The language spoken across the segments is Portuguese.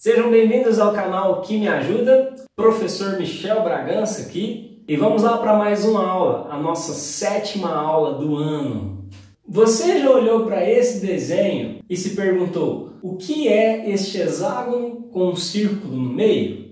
Sejam bem-vindos ao canal Que Me Ajuda, professor Michel Bragança aqui, e vamos lá para mais uma aula, a nossa 7ª aula do ano. Você já olhou para esse desenho e se perguntou o que é este hexágono com um círculo no meio?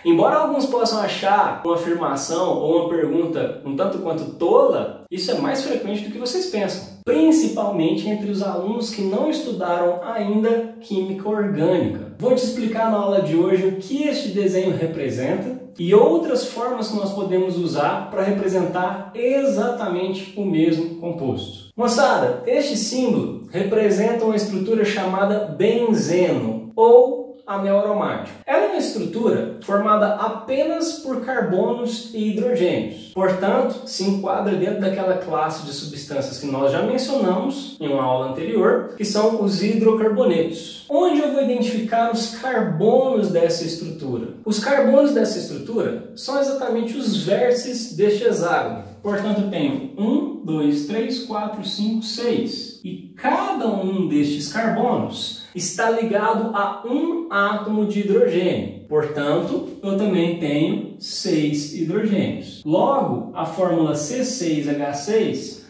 Embora alguns possam achar uma afirmação ou uma pergunta um tanto quanto tola, isso é mais frequente do que vocês pensam, principalmente entre os alunos que não estudaram ainda Química Orgânica. Vou te explicar na aula de hoje o que este desenho representa e outras formas que nós podemos usar para representar exatamente o mesmo composto. Moçada, este símbolo representa uma estrutura chamada benzeno ou anel aromático. Ela é uma estrutura formada apenas por carbonos e hidrogênios. Portanto, se enquadra dentro daquela classe de substâncias que nós já mencionamos em uma aula anterior, que são os hidrocarbonetos. Onde eu vou identificar os carbonos dessa estrutura? Os carbonos dessa estrutura são exatamente os vértices deste hexágono. Portanto, eu tenho 1, 2, 3, 4, 5, 6. E cada um destes carbonos está ligado a um átomo de hidrogênio. Portanto, eu também tenho 6 hidrogênios. Logo, a fórmula C6H6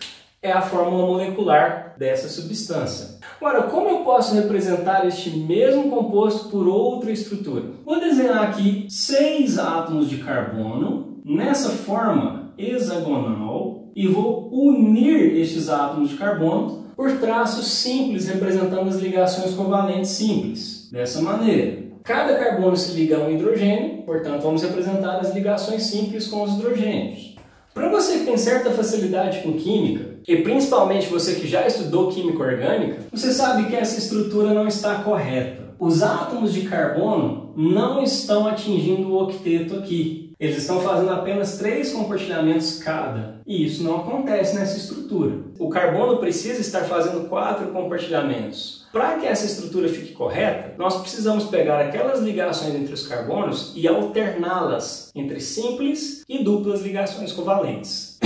é a fórmula molecular dessa substância. Agora, como eu posso representar este mesmo composto por outra estrutura? Vou desenhar aqui 6 átomos de carbono nessa forma hexagonal e vou unir estes átomos de carbono por traços simples representando as ligações covalentes simples. Dessa maneira, cada carbono se liga a um hidrogênio, portanto vamos representar as ligações simples com os hidrogênios. Para você que tem certa facilidade com química, e principalmente você que já estudou química orgânica, você sabe que essa estrutura não está correta. Os átomos de carbono não estão atingindo o octeto aqui. Eles estão fazendo apenas 3 compartilhamentos cada. E isso não acontece nessa estrutura. O carbono precisa estar fazendo 4 compartilhamentos. Para que essa estrutura fique correta, nós precisamos pegar aquelas ligações entre os carbonos e alterná-las entre simples e duplas ligações covalentes.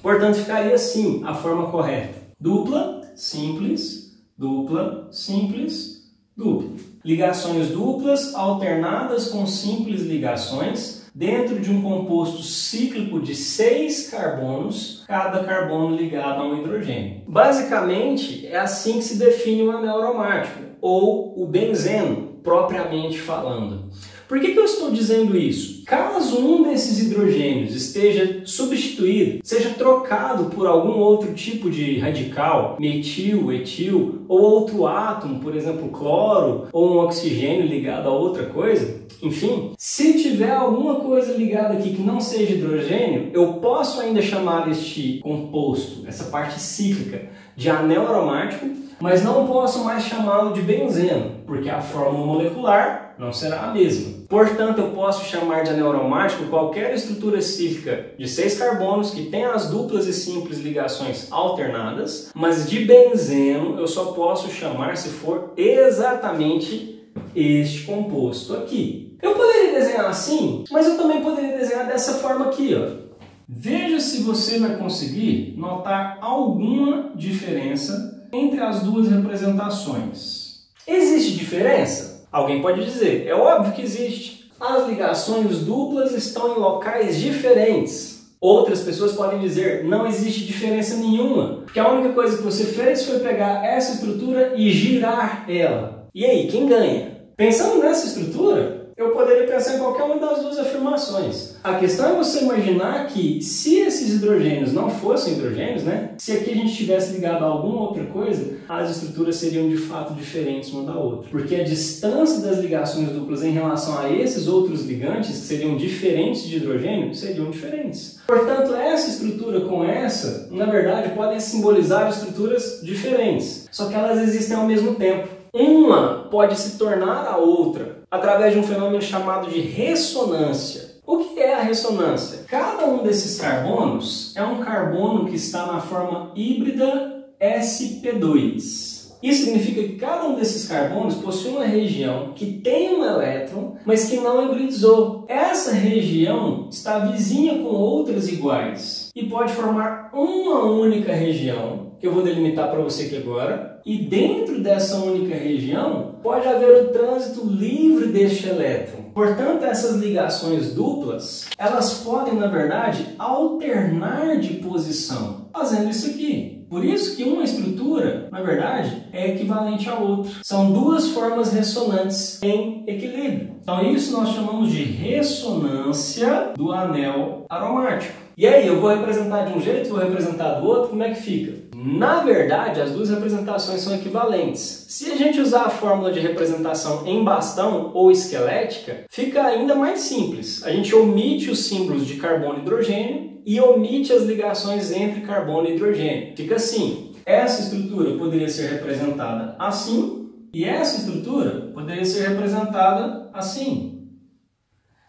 Portanto, ficaria assim a forma correta. Dupla, simples, dupla, simples, dupla. Ligações duplas alternadas com simples ligações dentro de um composto cíclico de 6 carbonos, cada carbono ligado a um hidrogênio. Basicamente, é assim que se define o anel aromático, ou o benzeno, propriamente falando. Por que eu estou dizendo isso? Caso um desses hidrogênios esteja substituído, seja trocado por algum outro tipo de radical, metil, etil, ou outro átomo, por exemplo, cloro, ou um oxigênio ligado a outra coisa, enfim, se tiver alguma coisa ligada aqui que não seja hidrogênio, eu posso ainda chamar este composto, essa parte cíclica, de anel aromático, mas não posso mais chamá-lo de benzeno, porque a fórmula molecular não será a mesma. Portanto, eu posso chamar de anel aromático qualquer estrutura cíclica de 6 carbonos que tenha as duplas e simples ligações alternadas, mas de benzeno eu só posso chamar se for exatamente este composto aqui. Eu poderia desenhar assim, mas eu também poderia desenhar dessa forma aqui, ó. Veja se você vai conseguir notar alguma diferença entre as duas representações. Existe diferença? Alguém pode dizer, é óbvio que existe. As ligações duplas estão em locais diferentes. Outras pessoas podem dizer, não existe diferença nenhuma, porque a única coisa que você fez foi pegar essa estrutura e girar ela. E aí, quem ganha? Pensando nessa estrutura, eu poderia pensar em qualquer uma das duas afirmações. A questão é você imaginar que se esses hidrogênios não fossem hidrogênios, né? Se aqui a gente tivesse ligado a alguma outra coisa, as estruturas seriam de fato diferentes uma da outra. Porque a distância das ligações duplas em relação a esses outros ligantes, que seriam diferentes de hidrogênio, seriam diferentes. Portanto, essa estrutura com essa, na verdade, podem simbolizar estruturas diferentes. Só que elas existem ao mesmo tempo. Uma pode se tornar a outra através de um fenômeno chamado de ressonância. O que é a ressonância? Cada um desses carbonos é um carbono que está na forma híbrida sp2. Isso significa que cada um desses carbonos possui uma região que tem um elétron, mas que não hibridizou. Essa região está vizinha com outras iguais e pode formar uma única região que eu vou delimitar para você aqui agora, e dentro dessa única região pode haver o trânsito livre deste elétron. Portanto, essas ligações duplas, elas podem, na verdade, alternar de posição, fazendo isso aqui. Por isso que uma estrutura, na verdade, é equivalente à outra. São duas formas ressonantes em equilíbrio. Então isso nós chamamos de ressonância do anel aromático. E aí, eu vou representar de um jeito, vou representar do outro, como é que fica? Na verdade, as duas representações são equivalentes. Se a gente usar a fórmula de representação em bastão ou esquelética, fica ainda mais simples. A gente omite os símbolos de carbono e hidrogênio e omite as ligações entre carbono e hidrogênio. Fica assim, essa estrutura poderia ser representada assim e essa estrutura poderia ser representada assim.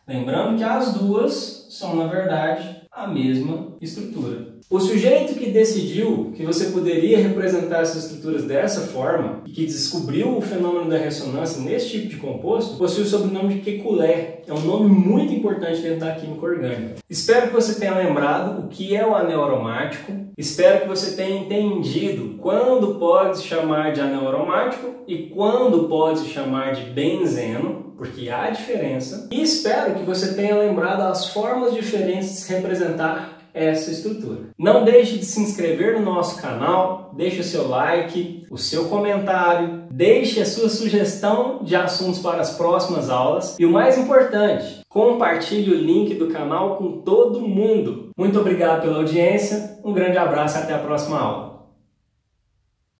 Lembrando que as duas são, na verdade, a mesma estrutura. O sujeito que decidiu que você poderia representar essas estruturas dessa forma e que descobriu o fenômeno da ressonância nesse tipo de composto possui o sobrenome de Kekulé. É um nome muito importante dentro da química orgânica. Espero que você tenha lembrado o que é o anel aromático. Espero que você tenha entendido quando pode se chamar de anel aromático e quando pode se chamar de benzeno, porque há diferença. E espero que você tenha lembrado as formas diferentes de se representar essa estrutura. Não deixe de se inscrever no nosso canal, deixe o seu like, o seu comentário, deixe a sua sugestão de assuntos para as próximas aulas e o mais importante, compartilhe o link do canal com todo mundo. Muito obrigado pela audiência, um grande abraço e até a próxima aula.